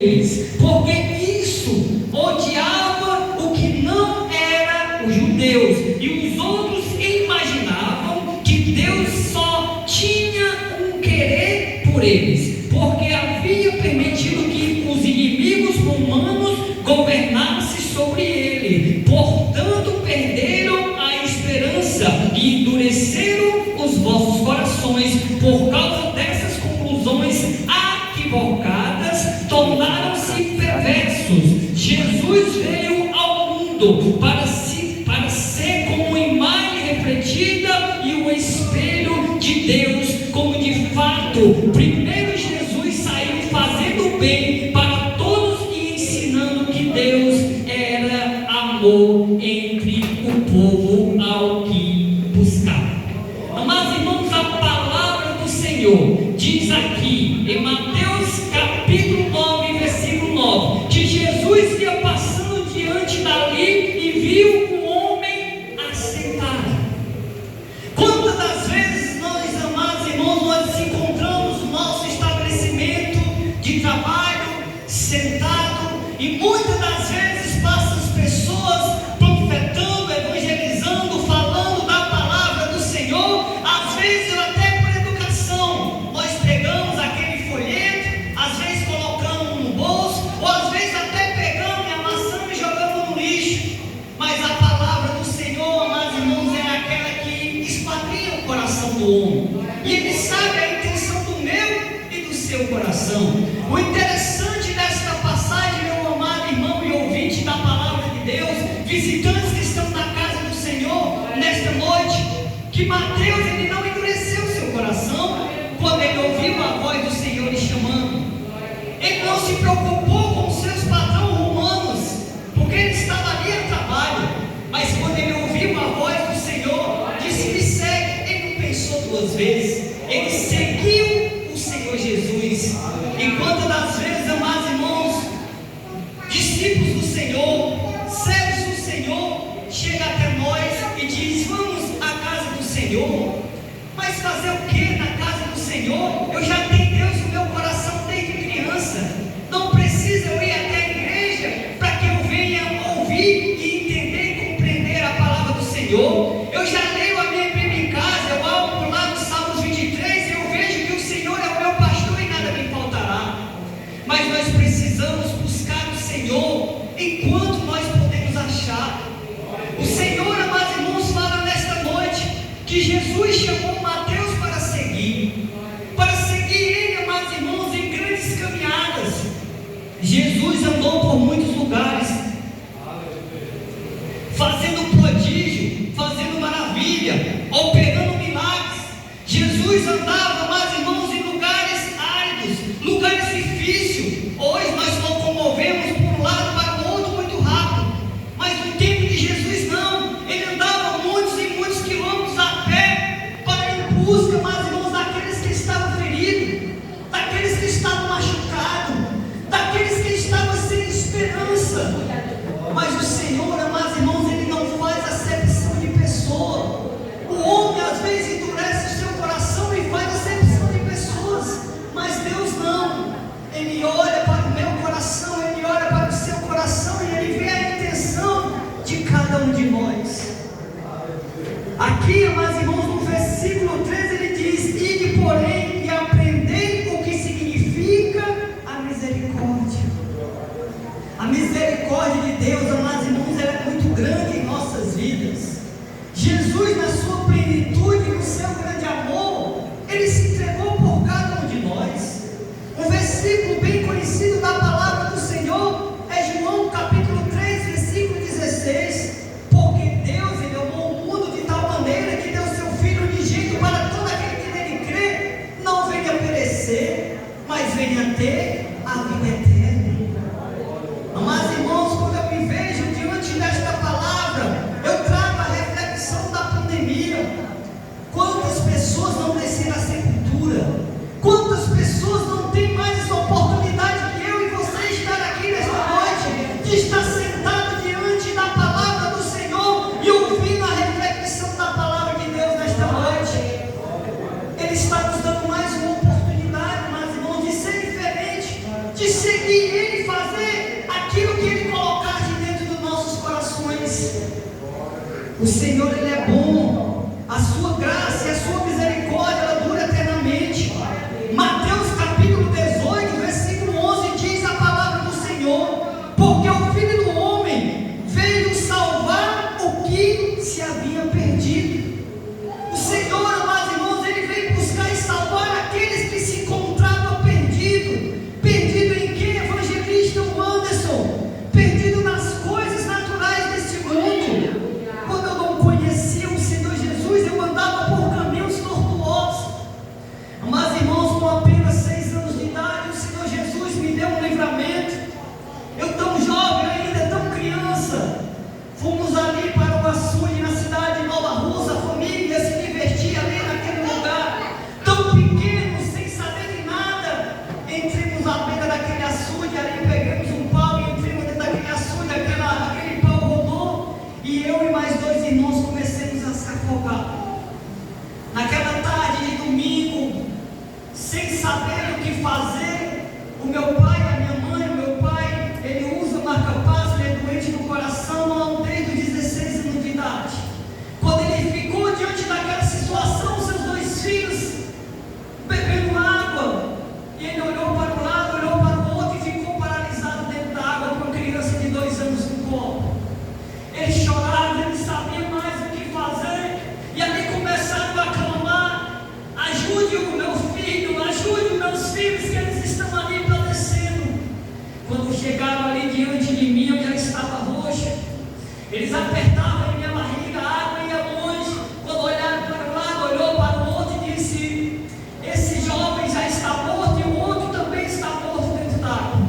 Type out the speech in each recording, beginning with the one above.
porque isso odiava o que não era os judeus, e os outros imaginavam que Deus só tinha um querer por eles, porque havia permitido que os inimigos romanos governassem sobre ele. Portanto, perderam a esperança e endureceram os vossos corações. Por causa dessas conclusões equivocadas, tornaram-se perversos. Jesus veio ao mundo para ser como imagem refletida e o espelho de Deus, como de fato. Primeiro, Jesus saiu fazendo bem para todos e ensinando que Deus era amor entre o povo ao que buscava. Mas, irmãos, a palavra do Senhor diz aqui em Mateus capítulo 9, versículo 9, que Jesus ia passando diante dali e viu um homem assentado. Quantas das vezes nós, amados irmãos, nós nos encontramos no nosso estabelecimento de trabalho, sentado, e muitas das vezes passam as pessoas profetando, evangelizando, falando da palavra do Senhor. Às vezes até por educação, nós pegamos aquele folheto, às vezes colocamos no bolso, ou às vezes até pegamos e amassamos e jogamos no lixo. Mas a palavra do Senhor, amados irmãos, é aquela que esquadrinha o coração do homem, e Ele sabe a intenção do meu e do seu coração. O interessante desta passagem, meu amado irmão e ouvinte da palavra de Deus, visitantes que estão na casa do Senhor nesta noite, que Mateus, ele não endureceu seu coração quando ele ouviu a voz do Senhor lhe chamando. Ele não se preocupou com os seus patrões romanos, porque ele estava ali a trabalho. Mas quando ele ouviu a voz do Senhor, disse: me segue. Ele não pensou duas vezes, ele seguiu o Senhor Jesus. E quantas das vezes, amados irmãos, discípulos do Senhor, servos do Senhor, chega até nós e diz: vamos à casa do Senhor. Mas fazer o que na casa do Senhor? Eu já tenho Deus no meu coração desde criança. Não precisa eu ir até a igreja para que eu venha ouvir e entender e compreender a palavra do Senhor. Eu já leio a minha Bíblia em casa, eu abro lá no Salmos 23 e eu vejo que o Senhor é o meu pastor e nada me faltará. Mas nós precisamos buscar o Senhor enquanto nós podemos achar. O Senhor, amados irmãos, fala nesta noite que Jesus chamou Mateus para seguir Ele, amados irmãos, em grandes caminhadas. Jesus andou por muitos lugares, fazendo prodígio, fazendo maravilha, operando milagres. Jesus andava, amados irmãos, em lugares áridos, lugares difíceis. Hoje nós locomovemos por um lado para o outro muito rápido, mas no tempo de Jesus não. Ele andava muitos e muitos quilômetros a pé para ir em busca, amados irmãos, daqueles que estavam feridos, daqueles que estavam machucados, daqueles que estavam sem esperança. Mas o Senhor, amados irmãos, Ele não faz acepção de pessoa. O homem às vezes endurece o seu coração e faz acepção de pessoas, mas Deus não. Ele olha para o meu coração, Ele olha para o seu coração e Ele vê a intenção de cada um de nós. Aqui, amados irmãos, no versículo 13 ele diz: ide, porém, e aprendei o que significa a misericórdia. A misericórdia de Deus, amados irmãos, ela é muito grande em nossas vidas. Jesus, na sua plenitude, no seu grande amor, Ele se entregou por cada um de nós. Um versículo bem conhecido da palavra do Senhor é João capítulo 3, versículo 16. Porque Deus, Ele amou o mundo de tal maneira que deu seu Filho unigênito para todo aquele que nele crê, não venha perecer, mas venha ter a vida eterna. Amados irmãos, quando eu me vejo diante desta palavra, eu trago a reflexão da pandemia. Ele fazer aquilo que Ele colocar de dentro dos nossos corações. O Senhor, Ele é bom. A sua graça e a sua misericórdia, ela dura eternamente. Mateus capítulo 18, versículo 11 diz a palavra do Senhor: porque o Filho do Homem veio salvar o que se havia perdido. O Senhor, amados irmãos, Ele veio buscar e salvar aqueles que se encontravam perdidos. Perdido em quê, evangelista Anderson? Perdido nas coisas naturais deste mundo. Quando eu não conhecia o Senhor Jesus, eu andava por caminhos tortuosos. Mas irmãos, com apenas 6 anos de idade, o Senhor Jesus me deu um livramento. Eu tão jovem ainda, tão criança, fomos ali para o açude, na cidade de Nova Russa, a família se divertia ali naquele lugar, tão pequeno, sem saber de nada. Entramos à beira daquele açude, ali pegamos um pau e entramos dentro daquele açude, aquele pau rodou, e eu e mais 2 irmãos comecemos a se afogar. Naquela tarde de domingo, sem saber o que fazer, o meu pai, a minha mãe, o meu pai, ele usa marca-passo, ele é doente no coração desde os 16 anos de idade. Quando ele ficou diante daquela situação, seus 2 filhos bebendo água, e ele olhou para um lado, olhou para o outro e ficou paralisado dentro da água com uma criança de 2 anos no colo. Ele chorava, ele sabia mais o que fazer, e ali começaram a clamar: ajude o meu filho, ajude os meus filhos, que eles estão ali padecendo. Quando chegaram ali diante de mim, eu já estava roxo. Eles apertavam em minha barriga, a água ia longe. Quando olharam para um lado, olhou para o outro e disse: esse jovem já está morto e o outro também está morto dentro da água.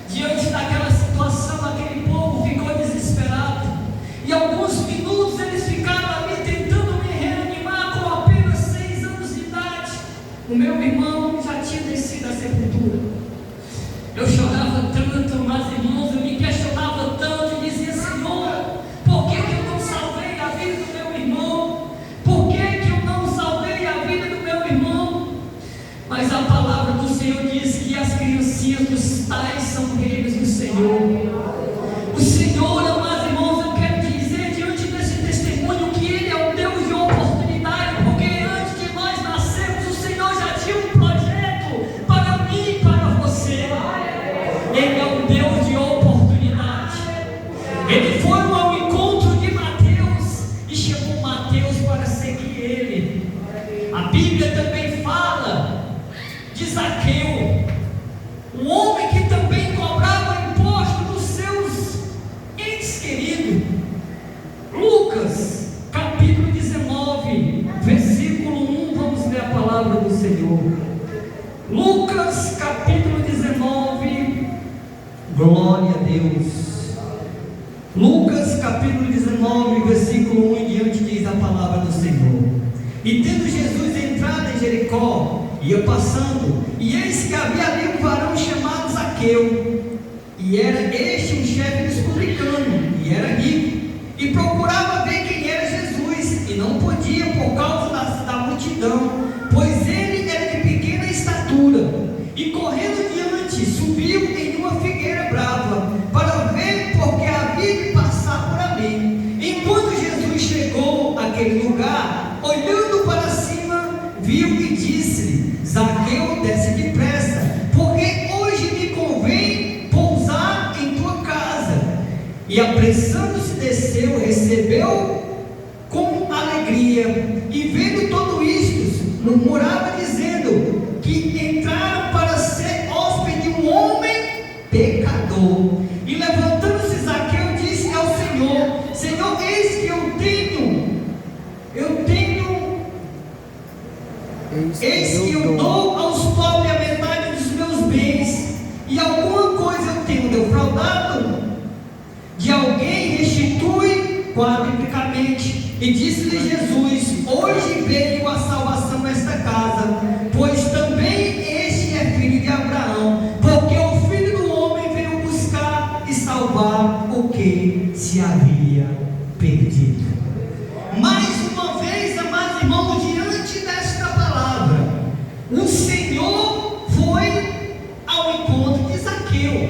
Diante daquela situação, aquele povo ficou desesperado. E alguns minutos eles ficaram ali tentando me reanimar com apenas 6 anos de idade. O meu irmão já tinha descido à sepultura. Eu chorava tanto, mas irmãos, eu me questionava tanto e dizia: Senhor, por que eu não salvei a vida do meu irmão? Por que eu não salvei a vida do meu irmão? Mas a palavra do Senhor diz que as criancinhas dos tais são reinos do Senhor. O Senhor, amados irmãos, eu quero dizer diante desse testemunho que Ele é um Deus de oportunidade, porque antes de nós nascermos, o Senhor já tinha um projeto para mim e para você. Ele é um Deus de oportunidade. Ele foi ao encontro de Mateus e chamou Mateus para seguir Ele. A Bíblia também fala de Zaqueu, um homem que também cobrava imposto dos seus entes queridos. Lucas capítulo 19, versículo 1, vamos ler a palavra do Senhor. Lucas capítulo 19, glória a Deus. Lucas capítulo 19, versículo 1 em diante diz a palavra do Senhor: e tendo Jesus entrado em Jericó, ia passando, e eis que havia ali um varão chamado Zaqueu, e era este um chefe dos publicanos, e era rico, e procurava ver quem era Jesus, e não podia por causa da multidão, pois ele era de pequena estatura, e correndo diante, subiu em uma figueira brava, para ver, porque havia de passar por ali. Enquanto Jesus chegou àquele lugar, olhando para cima, viu e disse-lhe: Zaqueu, desce depressa, porque hoje me convém pousar em tua casa. E apressando-se desceu, recebeu com alegria, e vendo tudo isto, murmurava dizendo que entraram para ser hóspede de um homem pecador. E levantando-se Zaqueu disse ao Senhor: Senhor, eis que eu dou aos pobres a metade dos meus bens, e alguma coisa eu tenho defraudado de alguém, restitui quadruplicamente. E disse-lhe Jesus: hoje veio a salvação nesta casa, pois também este é filho de Abraão, porque o Filho do Homem veio buscar e salvar o que se havia perdido. Mais uma vez, amados irmãos, diante desta palavra, o Senhor foi ao encontro de Zaqueu.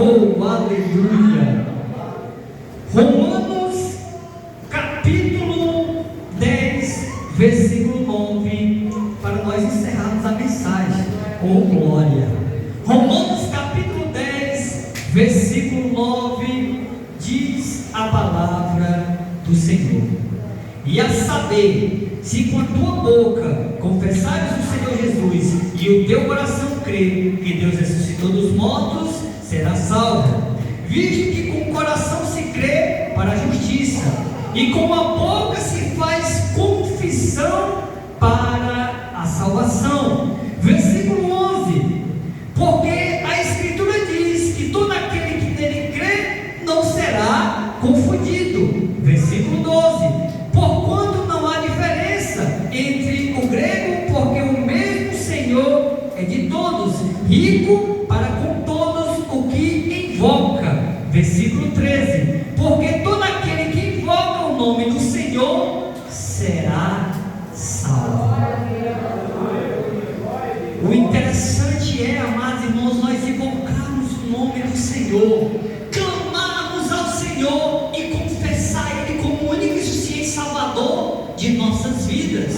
Oh, aleluia! Romanos capítulo 10, versículo 9, para nós encerrarmos a mensagem. Oh, glória! Romanos capítulo 10, versículo 9, diz a palavra do Senhor: e a saber, se com a tua boca confessares o Senhor Jesus e o teu coração crer que Deus ressuscitou dos mortos, será salvo. Visto que com o coração se crê para a justiça, e com a boca se faz confissão para a salvação. Versículo 11: porque a Escritura diz que todo aquele que nele crê não será confundido. Versículo 12: porquanto não há diferença entre o grego, porque o mesmo Senhor é de todos, rico para com todos o que invoca. Versículo 13: porque todo aquele que invoca o nome do Senhor será salvo. O interessante é, amados irmãos, nós invocarmos o nome do Senhor, clamarmos ao Senhor e confessar Ele como o único e suficiente Salvador de nossas vidas.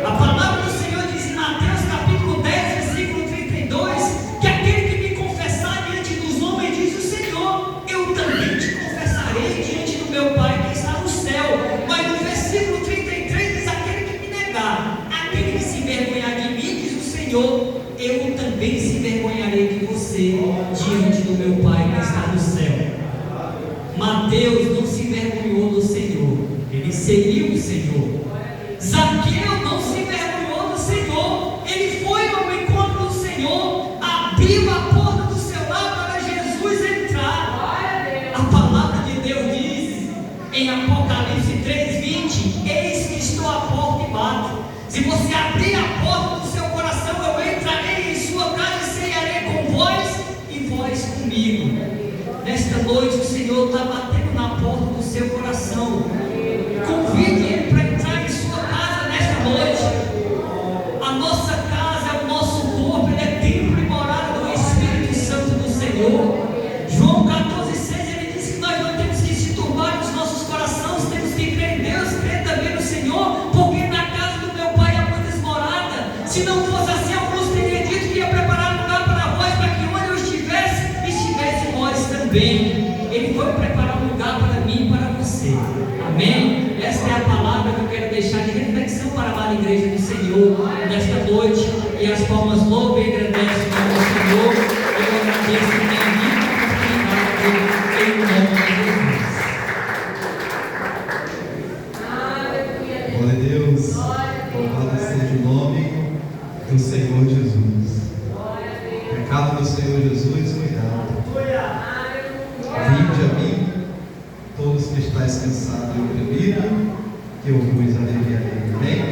A palavra do Senhor diz em Mateus capítulo 10, versículo 32, que aquele que me confessar diante dos homens, diz o Senhor, eu também te confessarei diante do meu Pai que está no céu. Mas no versículo 33 diz: aquele que me negar, aquele que se envergonhar de mim, diz o Senhor, eu também se envergonharei de você diante do meu Pai que está no céu. Mateus não se envergonhou do Senhor, ele seguiu o Senhor. Zaqueu não se envergonhou do Senhor, ele foi ao encontro do Senhor, abriu a porta do seu lar para Jesus entrar. A palavra de Deus diz em Apocalipse 3:20: eis que estou à porta e bato. Se você abrir a porta do seu coração, eu entrarei em sua casa e cearei com vós e vós comigo. Nesta noite o Senhor está batendo na porta do seu coração. Convide Ele para entrar em sua casa nesta noite. A nossa casa é o nosso corpo, ele é templo e morada do Espírito Santo do Senhor. João 14,6, ele diz que nós não temos que se turbar nos nossos corações, temos que crer em Deus, crer também no Senhor, porque na casa do meu Pai há muitas moradas. Se não fosse assim, alguns teriam dito que ia preparar um lugar para vós, para que onde eu estivesse vós também. Ele foi preparar um lugar para mim e para você. Amém? Esta é a palavra que eu quero deixar de reflexão para a amada igreja do Senhor nesta noite. E as palmas louvam e agradecem o nome do Senhor. Eu agradeço a minha vida em nome de Jesus. Glória a Deus. Louvado seja o nome do Senhor Jesus. Pecado do Senhor Jesus, cuidado. Vinde a mim, todos que estáis cansados e oprimidos, que eu vos aliviarei. Amém?